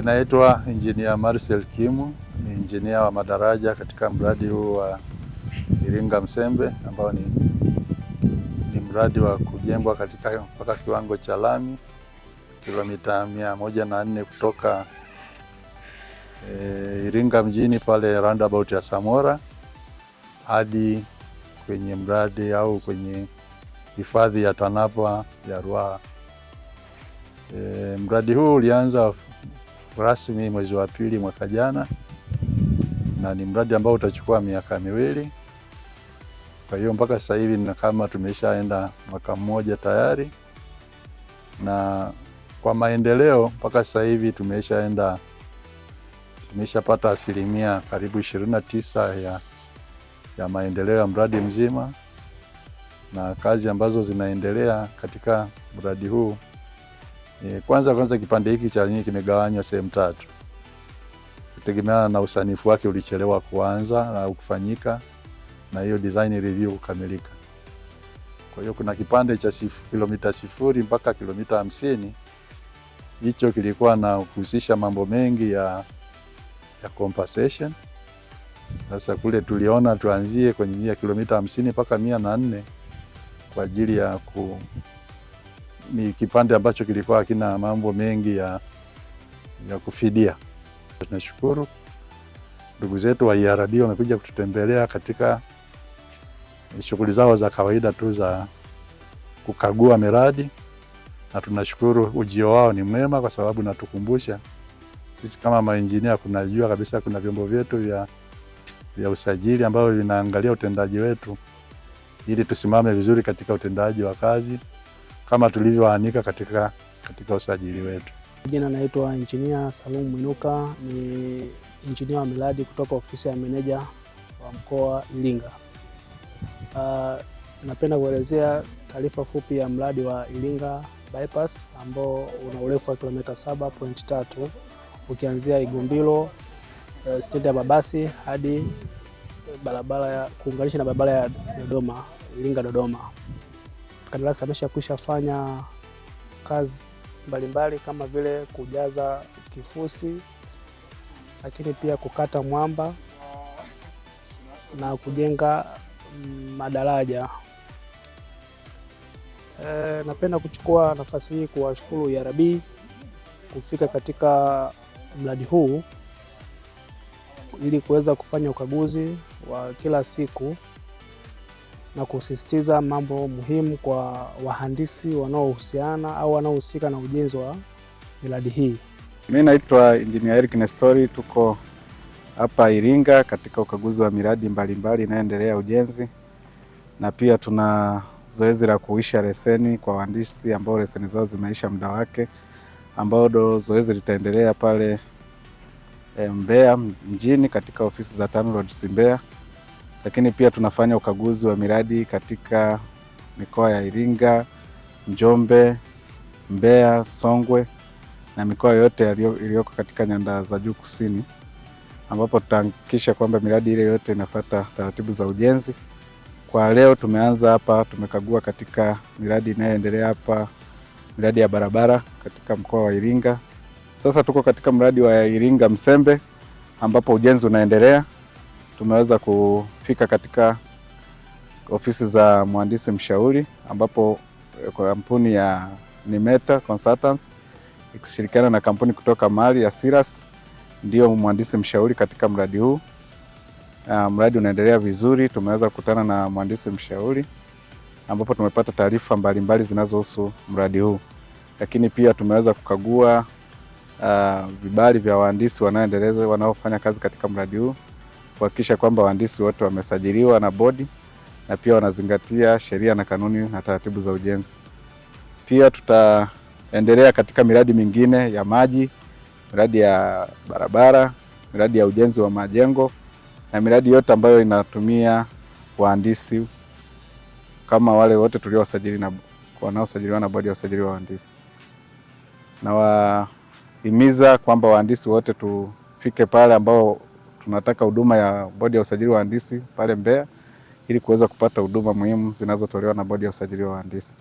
inaitwa Engineer Marcel Kimu, ni engineer wa madaraja katika mradi huu wa Iringa Msembe ambao ni mradi wa kujengwa katika mpaka kiwango cha lami kilomita 104 kutoka Iringa mjini pale roundabout ya Samora hadi kwenye mradi au kwenye hifadhi ya TANAPA ya Ruaha. Mradi huu ulianza rasmi mwezi wa pili mwaka jana na ni mradi ambao utachukua miaka miwili. Kwa hiyo mpaka sasa hivi na kama tumeshaenda mwaka mmoja tayari, na kwa maendeleo mpaka sasa hivi tumeshapata asilimia karibu 29 ya maendeleo ya mradi mzima, na kazi ambazo zinaendelea katika mradi huu kwanza kipande hiki cha nyinyi kimegawanywa sehemu 3 kutegemeana na usanifu wake ulichelewa kuanza na kufanyika na hiyo design review kukamilika. Kwa hiyo kuna kipande cha kilomita 0 mpaka kilomita 50, hicho kilikuwa na kuhusisha mambo mengi ya compensation. Sasa kule tuliona tuanzie kwenye kilomita 50 mpaka 104 kwa ajili ya ni kipande ambacho kilikuwa hakina mambo mengi ya kufidia. Tunashukuru ndugu zetu wa IRD wamekuja kututembelea katika shughuli zao za kawaida tu za kukagua miradi, na tunashukuru ujio wao ni mwema kwa sababu natukumbusha sisi kama maengineer kunajua kabisa kuna vyombo vyetu vya usajili ambao vinaangalia utendaji wetu ili tusimame vizuri katika utendaji wa kazi kama tulivyoanika katika usajili wetu. Jina naitwa Engineer Salum Mwinuka, ni engineer wa miradi kutoka ofisi ya meneja wa mkoa Iringa. Napenda kuelezea taarifa fupi ya mradi wa Iringa bypass ambao una urefu wa kilomita 7.3 ukianzia Igumbilo stendi ya mabasi hadi kuunganisha na barabara ya Dodoma, Iringa Dodoma. Kandarasi ameshakwisha fanya kazi mbalimbali kama vile kujaza kifusi, lakini pia kukata mwamba na kujenga madaraja. Napenda kuchukua nafasi hii kuwashukuru IRD kufika katika mradi huu ili kuweza kufanya ukaguzi wa kila siku na kusisitiza mambo muhimu kwa wahandisi wanaohusiana au wanaohusika na ujenzi wa miradi hii. Mimi naitwa Engineer Eric Nestori, tuko hapa Iringa katika ukaguzi wa miradi mbalimbali inayoendelea ujenzi, na pia tuna zoezi la kuisha leseni kwa wahandisi ambao leseni zao zimeisha muda wake, ambao zoezi litaendelea pale Mbeya mjini katika ofisi za TANROADS Mbeya. Lakini pia tunafanya ukaguzi wa miradi katika mikoa ya Iringa, Njombe, Mbeya, Songwe na mikoa yote iliyoko katika nyanda za juu kusini, ambapo tutahakikisha kwamba miradi ile yote inafuata taratibu za ujenzi. Kwa leo tumeanza hapa, tumekagua katika miradi inayoendelea hapa, miradi ya barabara katika mkoa wa Iringa. Sasa tuko katika mradi wa Iringa Msembe ambapo ujenzi unaendelea. Tumeweza kufika katika ofisi za mhandisi mshauri ambapo kampuni ya Nimeta Consultants ikishirikiana na kampuni kutoka Mali ya Siras ndio mhandisi mshauri katika mradi huu. Mradi unaendelea vizuri. Tumeweza kukutana na mhandisi mshauri ambapo tumepata taarifa mbalimbali zinazohusu mradi huu, lakini pia tumeweza kukagua vibali vya wahandisi wanaofanya kazi katika mradi huu, kuhakikisha kwamba wahandisi wote wamesajiliwa na bodi na pia wanazingatia sheria na kanuni na taratibu za ujenzi. Pia tutaendelea katika miradi mingine ya maji, miradi ya barabara, miradi ya ujenzi wa majengo na miradi yote ambayo inatumia wahandisi kama wale wote tuliowasajili na wanaosajiliwa na bodi ya usajili wa wahandisi. Na wahimiza kwamba wahandisi wote tufike pale ambao tunataka huduma ya bodi ya usajili wa wahandisi pale Mbeya ili kuweza kupata huduma muhimu zinazotolewa na bodi ya usajili wa wahandisi.